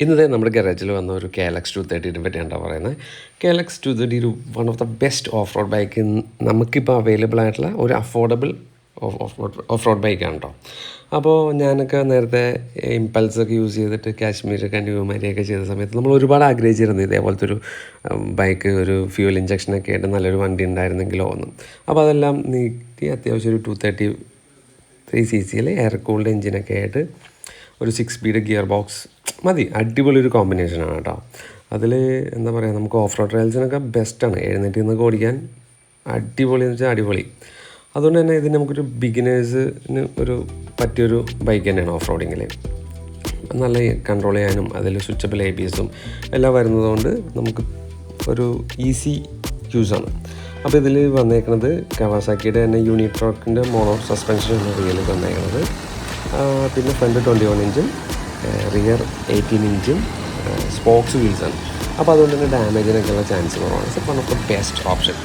ഇന്നത്തെ നമ്മുടെ ഗാരേജിൽ വന്ന ഒരു KLX 230 പറ്റിയാണ് പറയുന്നത്. KLX 230 ഒരു one of the best off road bike നമുക്കിപ്പോൾ അവൈലബിൾ ആയിട്ടുള്ള ഒരു അഫോർഡബിൾ ഓഫ് റോഡ് ബൈക്കാണ് കേട്ടോ. അപ്പോൾ ഞാനൊക്കെ നേരത്തെ ഇമ്പൾസൊക്കെ യൂസ് ചെയ്തിട്ട് കാശ്മീർ കന്യാകുമാരിയൊക്കെ ചെയ്ത സമയത്ത് നമ്മൾ ഒരുപാട് ആഗ്രഹിച്ചിരുന്നു ഇതേപോലത്തെ ഒരു ബൈക്ക്, ഒരു ഫ്യൂൽ ഇഞ്ചക്ഷനൊക്കെ ആയിട്ട് നല്ലൊരു വണ്ടി ഉണ്ടായിരുന്നെങ്കിലോ ഒന്നും. അപ്പോൾ അതെല്ലാം നീട്ടി അത്യാവശ്യം ഒരു 233cc എയർ കൂൾഡ് എഞ്ചിനൊക്കെ ആയിട്ട് ഒരു 6 സ്പീഡ് ഗിയർ ബോക്സ് മതി. അടിപൊളി ഒരു കോമ്പിനേഷനാണ് കേട്ടോ. അതിൽ എന്താ പറയുക, നമുക്ക് ഓഫ് റോഡ് ട്രയൽസിനൊക്കെ ബെസ്റ്റാണ്. എഴുന്നേറ്റ് നിന്നൊക്കെ ഓടിക്കാൻ അടിപൊളി എന്ന് വെച്ചാൽ അടിപൊളി. അതുകൊണ്ട് തന്നെ ഇതിന് നമുക്കൊരു ബിഗിനേഴ്സിന് ഒരു പറ്റിയൊരു ബൈക്ക് തന്നെയാണ് ഓഫ് റോഡിങ്ങിൽ. നല്ല കൺട്രോൾ ചെയ്യാനും അതിൽ സ്വിച്ചബിൾ ABSും എല്ലാം വരുന്നതുകൊണ്ട് നമുക്ക് ഒരു ഈസി യൂസാണ്. അപ്പോൾ ഇതിൽ വന്നേക്കുന്നത് കവാസാക്കിയുടെ തന്നെ യൂണിട്രോക്കിൻ്റെ മോണോ സസ്പെൻഷൻ എന്ന റിയൽ വന്നേക്കുന്നത്. പിന്നെ ഫ്രണ്ട് 21 ഇഞ്ചും റിയർ 18 ഇഞ്ചും സ്പോക്സ് വീൽസാണ്. അപ്പോൾ അതുകൊണ്ട് തന്നെ ഡാമേജിനൊക്കെയുള്ള ചാൻസ് കുറവാണ്. It's one of the best option.